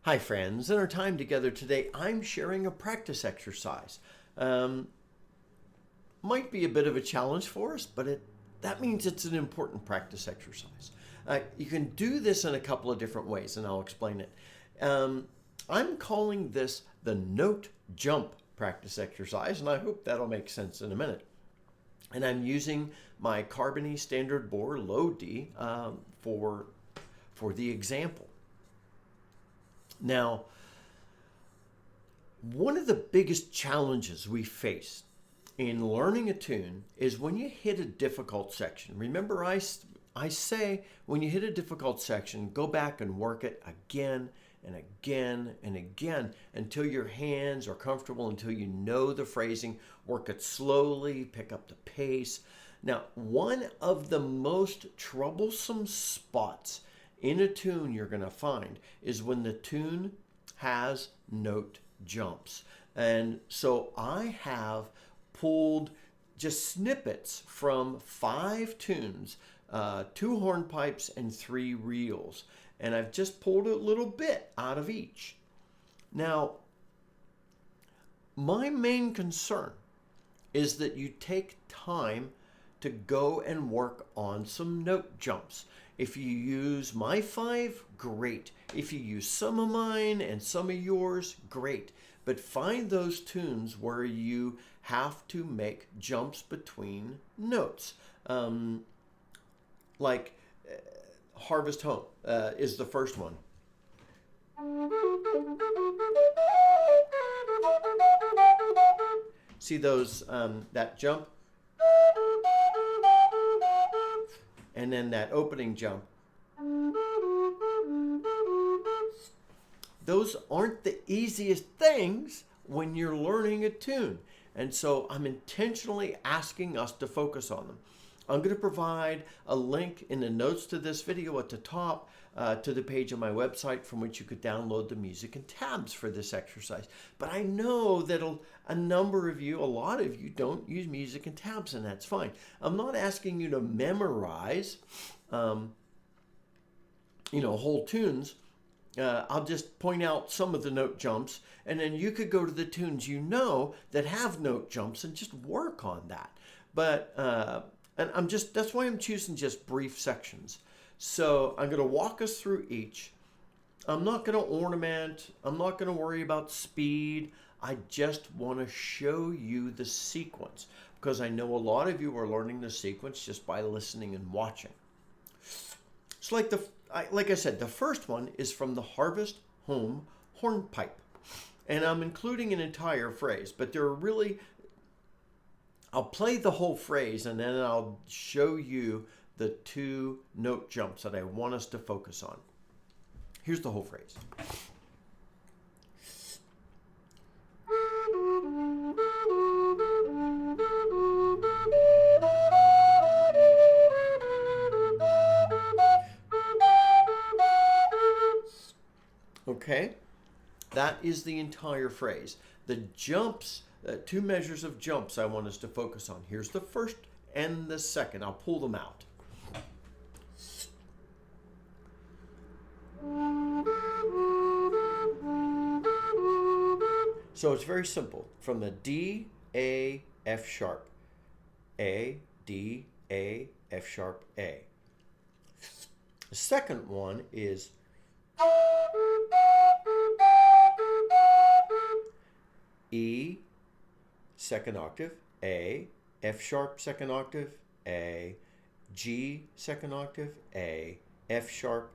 Hi friends, in our time together today, I'm sharing a practice exercise. Might be a bit of a challenge for us, but that means it's an important practice exercise. You can do this in a couple of different ways, and I'll explain it. I'm calling this the note jump practice exercise, and I hope that'll make sense in a minute. And I'm using my Carbony standard bore low D for the example. Now, one of the biggest challenges we face in learning a tune is when you hit a difficult section. Remember, I say when you hit a difficult section, go back and work it again and again and again until your hands are comfortable, until you know the phrasing. Work it slowly, pick up the pace. Now, one of the most troublesome spots in a tune you're going to find is when the tune has note jumps. And so I have pulled just snippets from 5 tunes, 2 hornpipes and 3 reels. And I've just pulled a little bit out of each. Now, my main concern is that you take time to go and work on some note jumps. If you use my 5, great. If you use some of mine and some of yours, great. But find those tunes where you have to make jumps between notes. Like Harvest Home is the first one. See those, that jump? And then that opening jump. Those aren't the easiest things when you're learning a tune. And so I'm intentionally asking us to focus on them. I'm going to provide a link in the notes to this video at the top to the page on my website from which you could download the music and tabs for this exercise. But I know that a number of you, a lot of you, don't use music and tabs, and that's fine. I'm not asking you to memorize, whole tunes. I'll just point out some of the note jumps, and then you could go to the tunes you know that have note jumps and just work on that. But and that's why I'm choosing just brief sections. So I'm going to walk us through each. I'm not going to ornament. I'm not going to worry about speed. I just want to show you the sequence because I know a lot of you are learning the sequence just by listening and watching. So like I said, the first one is from the Harvest Home Hornpipe. And I'm including an entire phrase, but I'll play the whole phrase and then I'll show you the 2 note jumps that I want us to focus on. Here's the whole phrase. Okay, that is the entire phrase. The jumps, 2 measures of jumps I want us to focus on. Here's the first and the second. I'll pull them out. So it's very simple. From the D, A, F sharp, A, D, A, F sharp, A. The second one is E, second octave, A, F sharp, second octave, A, G, second octave, A, F sharp,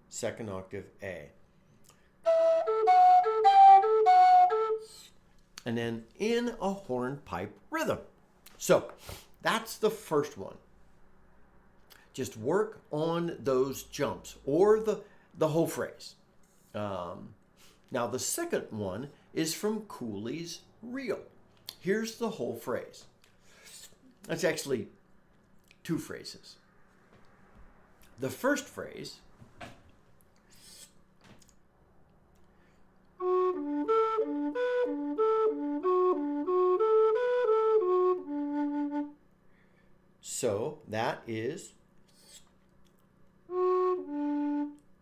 second octave, A. And then in a hornpipe rhythm. So that's the first one. Just work on those jumps or the whole phrase. Now the second one is from Cooley's reel. Here's the whole phrase. That's actually 2 phrases. The first phrase so that is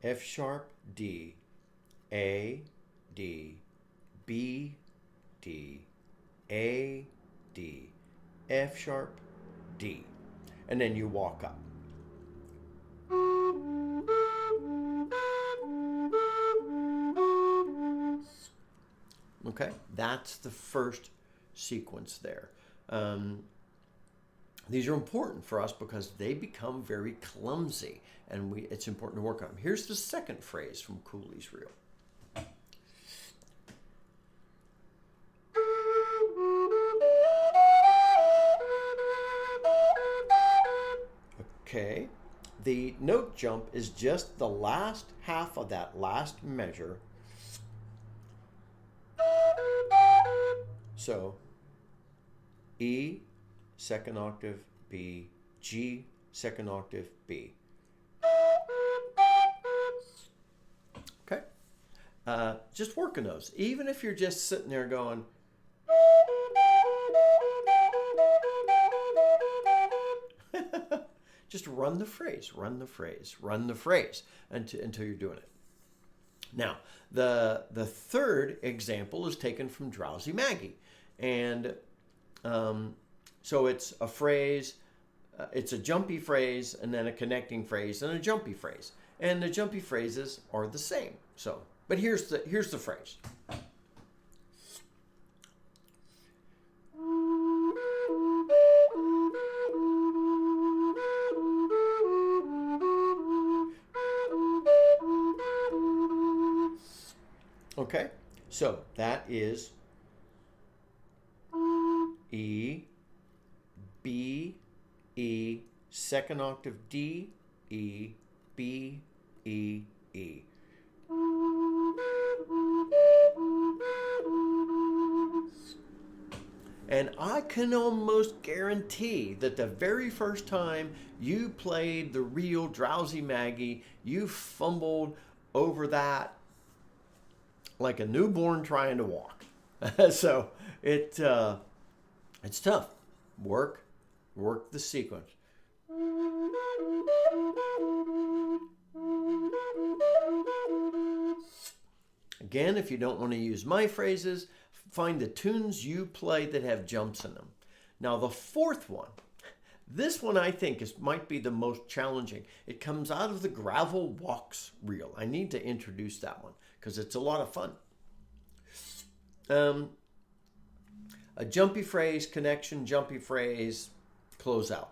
F sharp, D, A, D, B, D, A, D, F sharp, D. And then you walk up. Okay, that's the first sequence there. These are important for us because they become very clumsy, and it's important to work on them. Here's the second phrase from Cooley's reel. Okay, the note jump is just the last half of that last measure. So, E, second octave, B, G, second octave, B. Okay, just working those. Even if you're just sitting there going, just run the phrase, run the phrase, run the phrase until you're doing it. Now, the third example is taken from Drowsy Maggie. And so it's a phrase, it's a jumpy phrase, and then a connecting phrase, and a jumpy phrase. And the jumpy phrases are the same. So, but here's the phrase. Okay, so that is E, B, E, second octave D, E, B, E, E. And I can almost guarantee that the very first time you played the real Drowsy Maggie, you fumbled over that like a newborn trying to walk. So it's tough. Work the sequence. Again, if you don't want to use my phrases, find the tunes you play that have jumps in them. Now the fourth one, this one I think might be the most challenging. It comes out of the Gravel Walks reel. I need to introduce that one because it's a lot of fun. A jumpy phrase, connection, jumpy phrase, close out.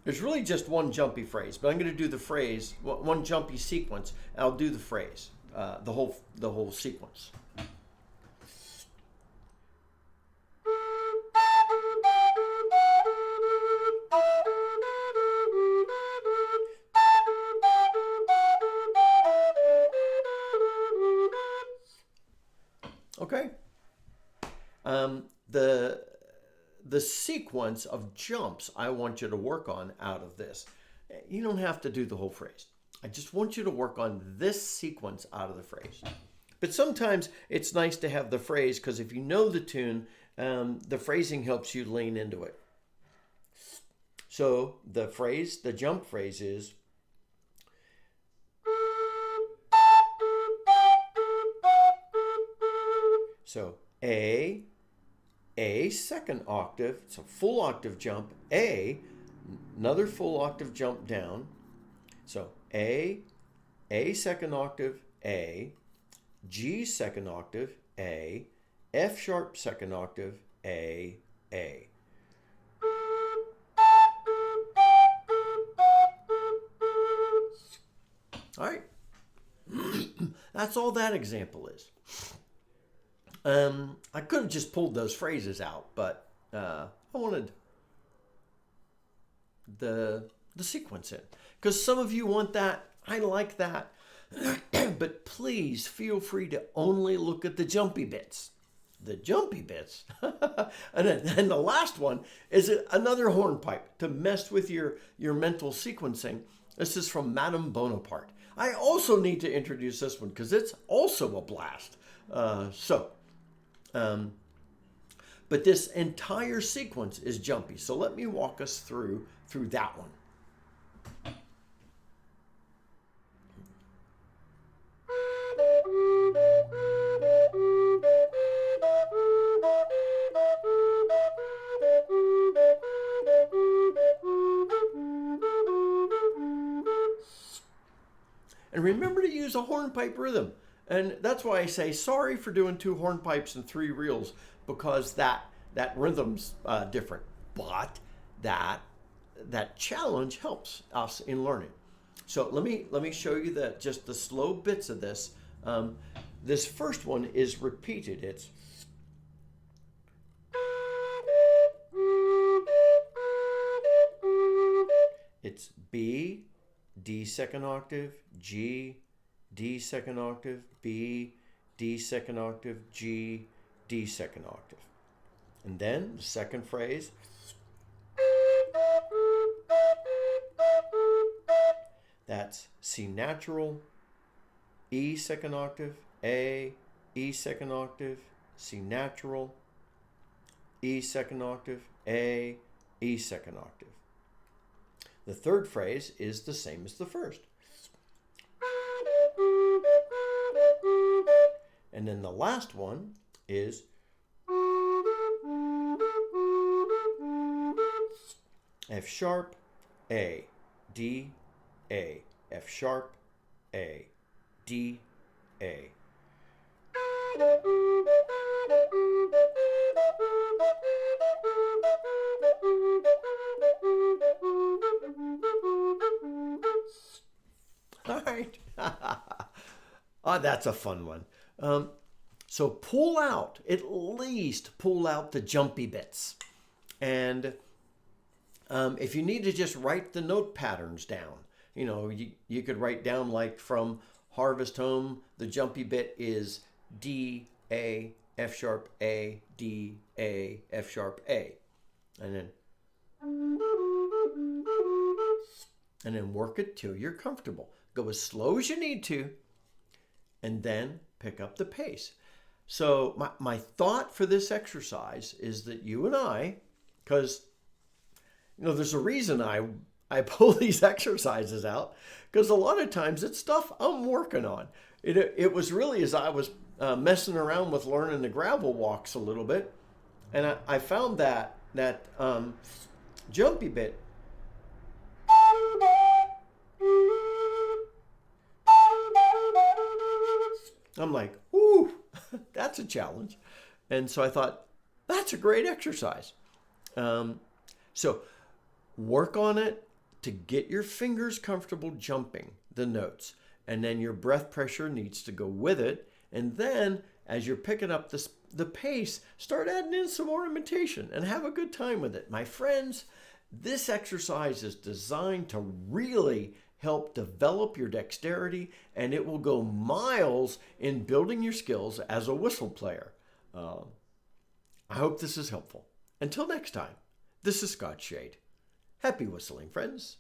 There's really just one jumpy phrase, but I'm going to do the phrase, one jumpy sequence. And I'll do the phrase, the whole sequence. Okay. The sequence of jumps I want you to work on out of this. You don't have to do the whole phrase. I just want you to work on this sequence out of the phrase. But sometimes it's nice to have the phrase because if you know the tune, the phrasing helps you lean into it. So the jump phrase is so A second octave, it's a full octave jump, A, another full octave jump down. So A second octave, A, G second octave, A, F sharp second octave, A. All right. That's all that example is. I could have just pulled those phrases out, but I wanted the sequence in. Because some of you want that. I like that. But please feel free to only look at the jumpy bits. The jumpy bits. And then the last one is another hornpipe to mess with your mental sequencing. This is from Madame Bonaparte. I also need to introduce this one because it's also a blast. But this entire sequence is jumpy. So let me walk us through that one. And remember to use a hornpipe rhythm. And that's why I say sorry for doing 2 hornpipes and 3 reels, because that rhythm's different. But that challenge helps us in learning. So let me show you just the slow bits of this. This first one is repeated. It's B, D second octave, G, D second octave, B, D second octave, G, D second octave. And then the second phrase, that's C natural, E second octave, A, E second octave, C natural, E second octave, A, E second octave. The third phrase is the same as the first. And then the last one is F sharp, A, D, A, F sharp, A, D, A. All right. Oh, that's a fun one. So at least pull out the jumpy bits. And if you need to just write the note patterns down, you could write down, like, from Harvest Home, the jumpy bit is D, A, F sharp, A, D, A, F sharp, A. And then work it till you're comfortable. Go as slow as you need to, and then pick up the pace. So my thought for this exercise is that you and I, because there's a reason I pull these exercises out, because a lot of times it's stuff I'm working on. It was really as I was messing around with learning the gravel walks a little bit, and I found that jumpy bit. I'm like, ooh, that's a challenge. And so I thought, that's a great exercise. So work on it to get your fingers comfortable jumping the notes. And then your breath pressure needs to go with it. And then as you're picking up the pace, start adding in some ornamentation and have a good time with it. My friends, this exercise is designed to really help develop your dexterity, and it will go miles in building your skills as a whistle player. I hope this is helpful. Until next time, this is Scott Shade. Happy whistling, friends.